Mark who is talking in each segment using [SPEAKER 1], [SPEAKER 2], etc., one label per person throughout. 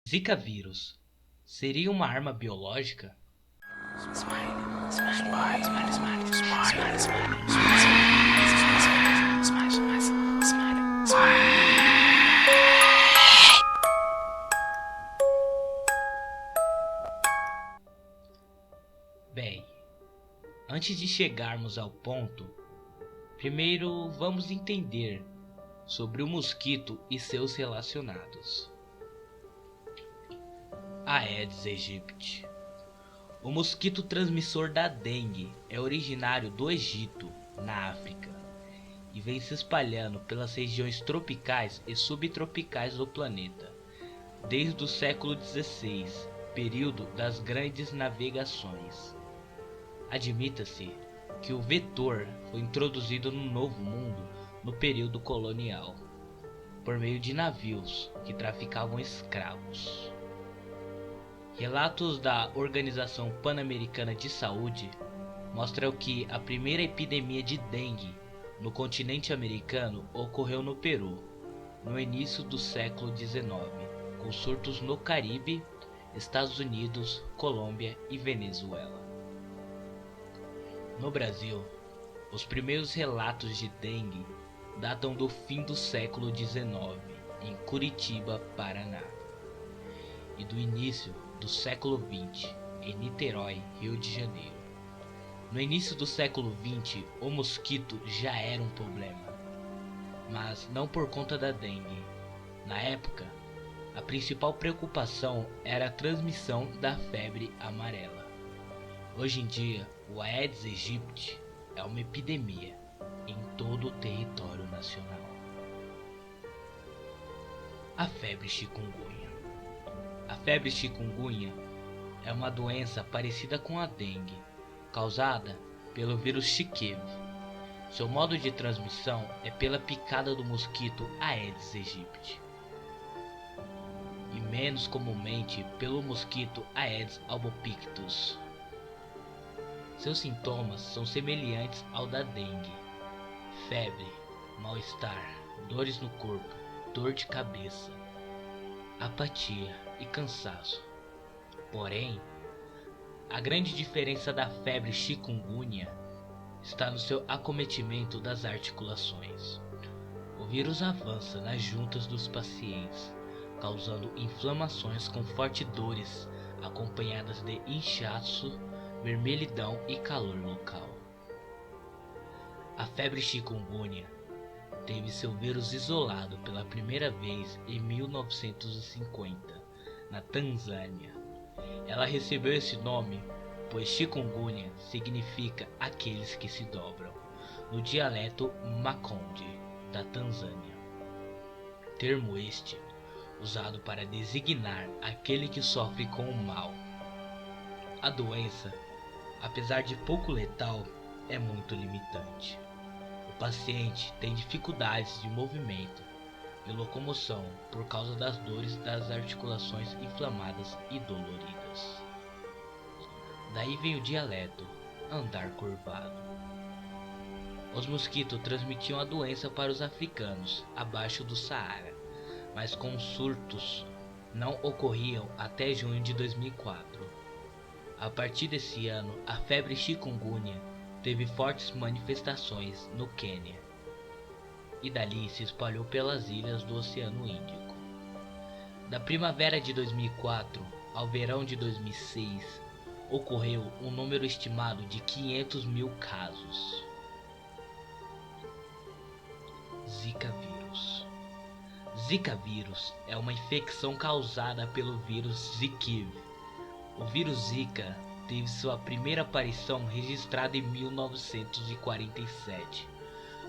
[SPEAKER 1] Zika vírus seria uma arma biológica? Bem, antes de chegarmos ao ponto, primeiro vamos entender sobre o mosquito e seus relacionados. Aedes aegypti. O mosquito transmissor da dengue é originário do Egito, na África, e vem se espalhando pelas regiões tropicais e subtropicais do planeta, desde o século XVI, período das grandes navegações. Admita-se que o vetor foi introduzido no Novo Mundo no período colonial, por meio de navios que traficavam escravos. Relatos da Organização Pan-Americana de Saúde mostram que a primeira epidemia de dengue no continente americano ocorreu no Peru, no início do século XIX, com surtos no Caribe, Estados Unidos, Colômbia e Venezuela. No Brasil, os primeiros relatos de dengue datam do fim do século XIX, em Curitiba, Paraná, e do início do século XX, em Niterói, Rio de Janeiro. No início do século XX, o mosquito já era um problema, mas não por conta da dengue. Na época, a principal preocupação era a transmissão da febre amarela. Hoje em dia, o Aedes aegypti é uma epidemia em todo o território nacional. A febre chikungunya. A febre chikungunya é uma doença parecida com a dengue, causada pelo vírus Zika. Seu modo de transmissão é pela picada do mosquito Aedes aegypti, e menos comumente pelo mosquito Aedes albopictus. Seus sintomas são semelhantes ao da dengue: febre, mal-estar, dores no corpo, dor de cabeça, apatia e cansaço. Porém, a grande diferença da febre chikungunya está no seu acometimento das articulações. O vírus avança nas juntas dos pacientes, causando inflamações com fortes dores acompanhadas de inchaço, vermelhidão e calor local. A febre chikungunya teve seu vírus isolado pela primeira vez em 1950, na Tanzânia. Ela recebeu esse nome pois chikungunya significa aqueles que se dobram, no dialeto Makonde da Tanzânia. Termo este usado para designar aquele que sofre com o mal. A doença, apesar de pouco letal, é muito limitante. O paciente tem dificuldades de movimento e locomoção por causa das dores das articulações inflamadas e doloridas. Daí vem o dialeto andar curvado. Os mosquitos transmitiam a doença para os africanos abaixo do Saara, mas com surtos não ocorriam até junho de 2004. A partir desse ano, a febre chikungunya teve fortes manifestações no Quênia, e dali se espalhou pelas ilhas do Oceano Índico. Da primavera de 2004 ao verão de 2006, ocorreu um número estimado de 500 mil casos. Zika vírus. Zika vírus é uma infecção causada pelo vírus Zika. O vírus Zika teve sua primeira aparição registrada em 1947,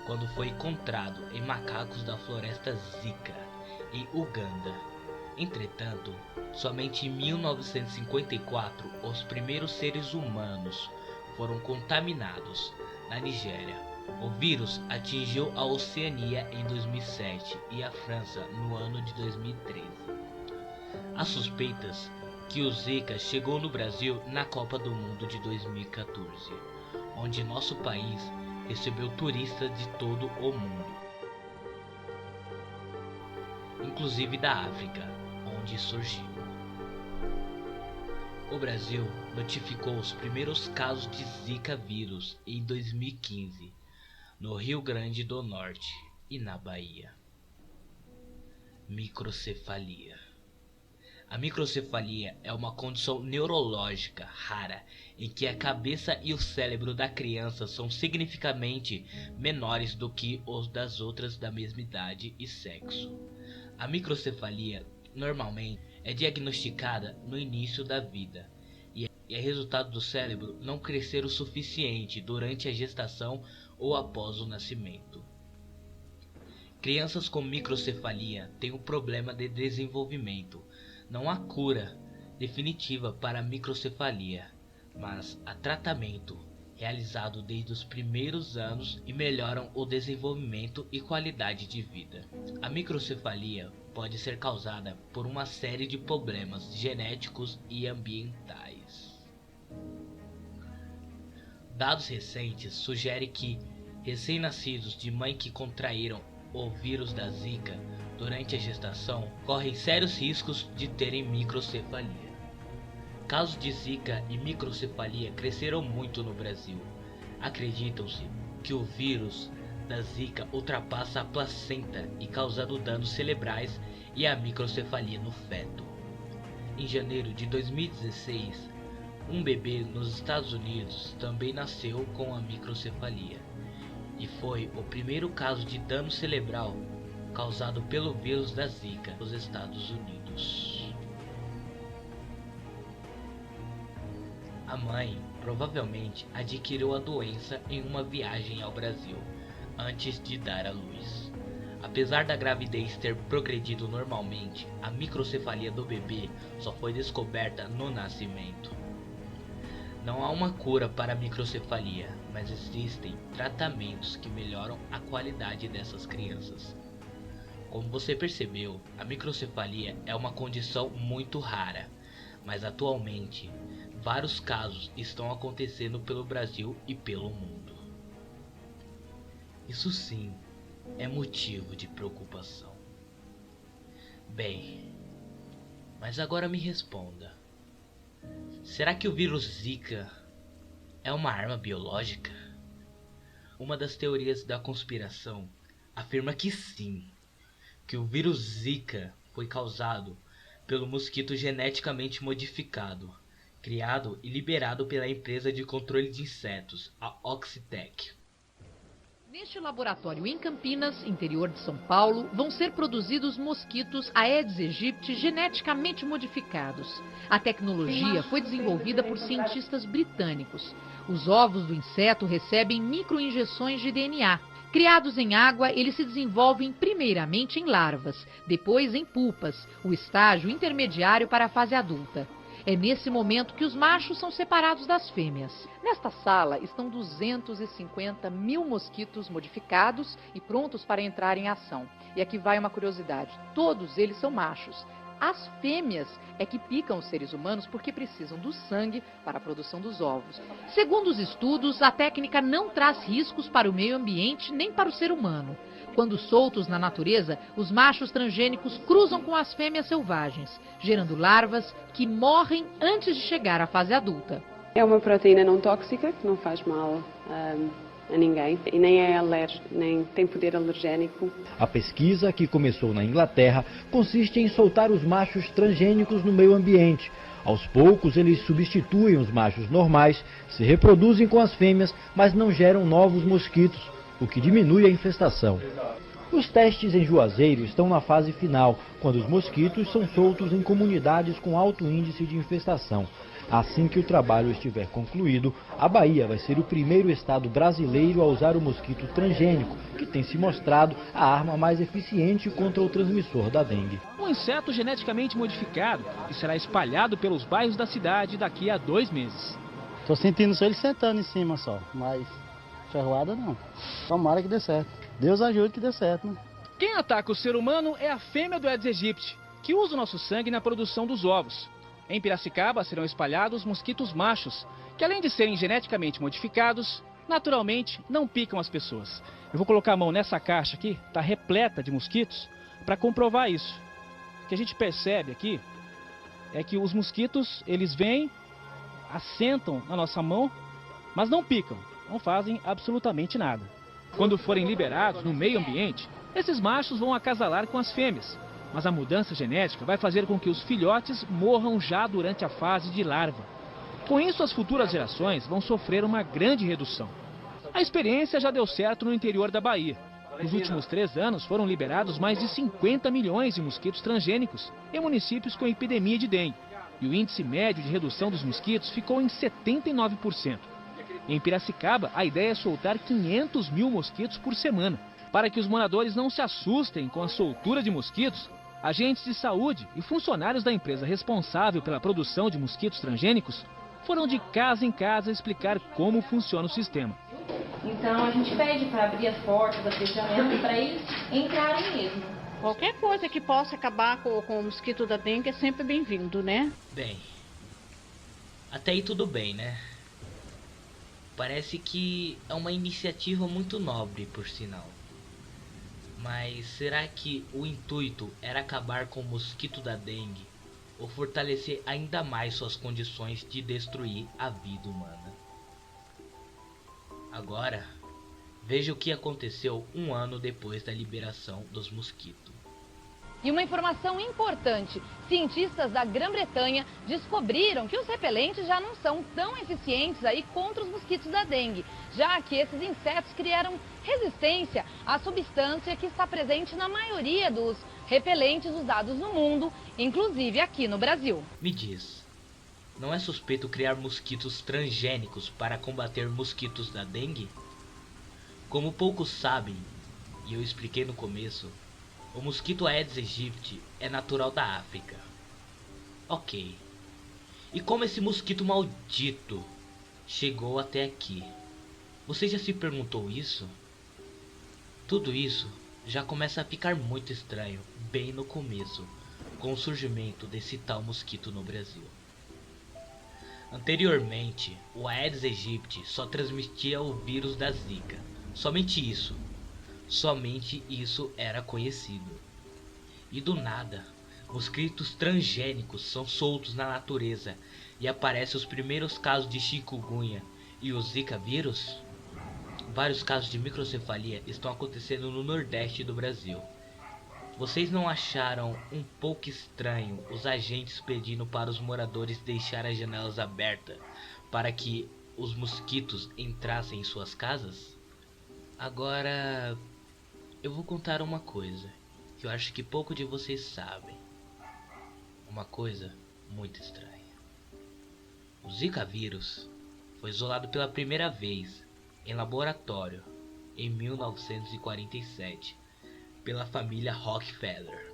[SPEAKER 1] quando foi encontrado em macacos da floresta Zika, em Uganda. Entretanto, somente em 1954 os primeiros seres humanos foram contaminados na Nigéria. O vírus atingiu a Oceania em 2007 e a França no ano de 2013. Há suspeitas que o Zika chegou no Brasil na Copa do Mundo de 2014, onde nosso país recebeu turistas de todo o mundo, inclusive da África, onde surgiu. O Brasil notificou os primeiros casos de Zika vírus em 2015, no Rio Grande do Norte e na Bahia. Microcefalia. A microcefalia é uma condição neurológica rara em que a cabeça e o cérebro da criança são significativamente menores do que os das outras da mesma idade e sexo. A microcefalia normalmente é diagnosticada no início da vida e é resultado do cérebro não crescer o suficiente durante a gestação ou após o nascimento. Crianças com microcefalia têm um problema de desenvolvimento. Não há cura definitiva para a microcefalia, mas há tratamento realizado desde os primeiros anos e melhoram o desenvolvimento e qualidade de vida. A microcefalia pode ser causada por uma série de problemas genéticos e ambientais. Dados recentes sugerem que recém-nascidos de mãe que contraíram o vírus da Zika durante a gestação correm sérios riscos de terem microcefalia. Casos de Zika e microcefalia cresceram muito no Brasil. Acreditam-se que o vírus da Zika ultrapassa a placenta e causando danos cerebrais e a microcefalia no feto. Em janeiro de 2016, um bebê nos Estados Unidos também nasceu com a microcefalia e foi o primeiro caso de dano cerebral causado pelo vírus da Zika nos Estados Unidos. A mãe provavelmente adquiriu a doença em uma viagem ao Brasil antes de dar à luz. Apesar da gravidez ter progredido normalmente, a microcefalia do bebê só foi descoberta no nascimento. Não há uma cura para a microcefalia, mas existem tratamentos que melhoram a qualidade dessas crianças. Como você percebeu, a microcefalia é uma condição muito rara, mas atualmente vários casos estão acontecendo pelo Brasil e pelo mundo. Isso sim é motivo de preocupação. Bem, mas agora me responda. Será que o vírus Zika é uma arma biológica? Uma das teorias da conspiração afirma que sim, que o vírus Zika foi causado pelo mosquito geneticamente modificado, criado e liberado pela empresa de controle de insetos, a Oxitec.
[SPEAKER 2] Neste laboratório em Campinas, interior de São Paulo, vão ser produzidos mosquitos Aedes aegypti geneticamente modificados. A tecnologia foi desenvolvida por cientistas britânicos. Os ovos do inseto recebem microinjeções de DNA. Criados em água, eles se desenvolvem primeiramente em larvas, depois em pupas, o estágio intermediário para a fase adulta. É nesse momento que os machos são separados das fêmeas. Nesta sala estão 250 mil mosquitos modificados e prontos para entrar em ação. E aqui vai uma curiosidade: todos eles são machos. As fêmeas é que picam os seres humanos porque precisam do sangue para a produção dos ovos. Segundo os estudos, a técnica não traz riscos para o meio ambiente nem para o ser humano. Quando soltos na natureza, os machos transgênicos cruzam com as fêmeas selvagens, gerando larvas que morrem antes de chegar à fase adulta.
[SPEAKER 3] É uma proteína não tóxica, que não faz mal a ninguém e nem tem poder alergénico.
[SPEAKER 4] A pesquisa, que começou na Inglaterra, consiste em soltar os machos transgênicos no meio ambiente. Aos poucos, eles substituem os machos normais, se reproduzem com as fêmeas, mas não geram novos mosquitos, o que diminui a infestação. Os testes em Juazeiro estão na fase final, quando os mosquitos são soltos em comunidades com alto índice de infestação. Assim que o trabalho estiver concluído, a Bahia vai ser o primeiro estado brasileiro a usar o mosquito transgênico, que tem se mostrado a arma mais eficiente contra o transmissor da dengue.
[SPEAKER 5] Um inseto geneticamente modificado que será espalhado pelos bairros da cidade daqui a 2 meses.
[SPEAKER 6] Tô sentindo só ele sentando em cima só, mas ferroada não. Tomara que dê certo. Deus ajude que dê certo, né?
[SPEAKER 5] Quem ataca o ser humano é a fêmea do Aedes aegypti, que usa o nosso sangue na produção dos ovos. Em Piracicaba serão espalhados mosquitos machos, que além de serem geneticamente modificados, naturalmente não picam as pessoas. Eu vou colocar a mão nessa caixa aqui, está repleta de mosquitos, para comprovar isso. O que a gente percebe aqui é que os mosquitos, eles vêm assentam na nossa mão, mas não picam, não fazem absolutamente nada. Quando forem liberados no meio ambiente, esses machos vão acasalar com as fêmeas, mas a mudança genética vai fazer com que os filhotes morram já durante a fase de larva. Com isso, as futuras gerações vão sofrer uma grande redução. A experiência já deu certo no interior da Bahia. Nos últimos 3 anos foram liberados mais de 50 milhões de mosquitos transgênicos em municípios com epidemia de dengue. E o índice médio de redução dos mosquitos ficou em 79%. Em Piracicaba, a ideia é soltar 500 mil mosquitos por semana. Para que os moradores não se assustem com a soltura de mosquitos, agentes de saúde e funcionários da empresa responsável pela produção de mosquitos transgênicos foram de casa em casa explicar como funciona o sistema.
[SPEAKER 7] Então a gente pede para abrir as portas da fechamento para eles entrarem mesmo.
[SPEAKER 8] Qualquer coisa que possa acabar com o mosquito da dengue é sempre bem-vindo, né?
[SPEAKER 1] Bem, até aí tudo bem, né? Parece que é uma iniciativa muito nobre, por sinal. Mas será que o intuito era acabar com o mosquito da dengue ou fortalecer ainda mais suas condições de destruir a vida humana? Agora, veja o que aconteceu 1 ano depois da liberação dos mosquitos.
[SPEAKER 2] E uma informação importante: cientistas da Grã-Bretanha descobriram que os repelentes já não são tão eficientes aí contra os mosquitos da dengue, já que esses insetos criaram resistência à substância que está presente na maioria dos repelentes usados no mundo, inclusive aqui no Brasil.
[SPEAKER 1] Me diz, não é suspeito criar mosquitos transgênicos para combater mosquitos da dengue? Como poucos sabem, e eu expliquei no começo, o mosquito Aedes aegypti é natural da África. Ok. E como esse mosquito maldito chegou até aqui? Você já se perguntou isso? Tudo isso já começa a ficar muito estranho bem no começo, com o surgimento desse tal mosquito no Brasil. Anteriormente, o Aedes aegypti só transmitia o vírus da Zika. Somente isso era conhecido. E do nada, mosquitos transgênicos são soltos na natureza e aparecem os primeiros casos de chikungunya e o Zika vírus. Vários casos de microcefalia estão acontecendo no Nordeste do Brasil. Vocês não acharam um pouco estranho os agentes pedindo para os moradores deixar as janelas abertas para que os mosquitos entrassem em suas casas? Agora, eu vou contar uma coisa que eu acho que pouco de vocês sabem. Uma coisa muito estranha. O Zika vírus foi isolado pela primeira vez em laboratório em 1947 pela família Rockefeller.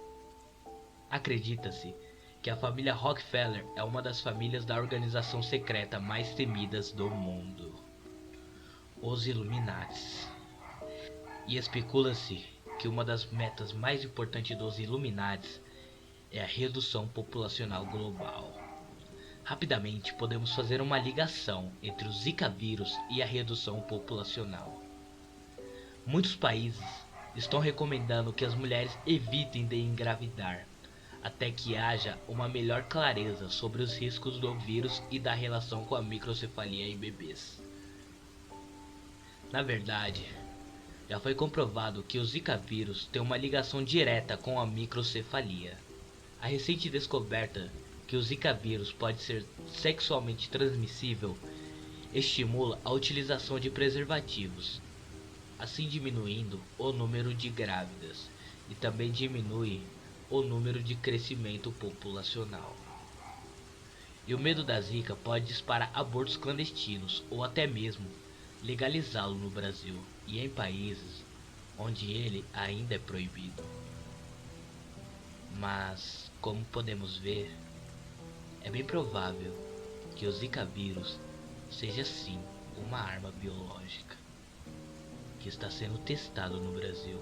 [SPEAKER 1] Acredita-se que a família Rockefeller é uma das famílias da organização secreta mais temidas do mundo, os Illuminates. E especula-se que uma das metas mais importantes dos Illuminates é a redução populacional global. Rapidamente podemos fazer uma ligação entre o Zika vírus e a redução populacional. Muitos países estão recomendando que as mulheres evitem de engravidar, até que haja uma melhor clareza sobre os riscos do vírus e da relação com a microcefalia em bebês. Na verdade, já foi comprovado que o Zika vírus tem uma ligação direta com a microcefalia. A recente descoberta que o Zika vírus pode ser sexualmente transmissível estimula a utilização de preservativos, assim diminuindo o número de grávidas e também diminui o número de crescimento populacional. E o medo da Zika pode disparar abortos clandestinos ou até mesmo legalizá-lo no Brasil e em países onde ele ainda é proibido. Mas, como podemos ver, é bem provável que o Zika vírus seja sim uma arma biológica que está sendo testado no Brasil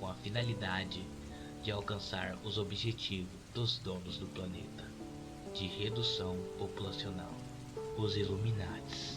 [SPEAKER 1] com a finalidade de alcançar os objetivos dos donos do planeta de redução populacional, os Illuminates.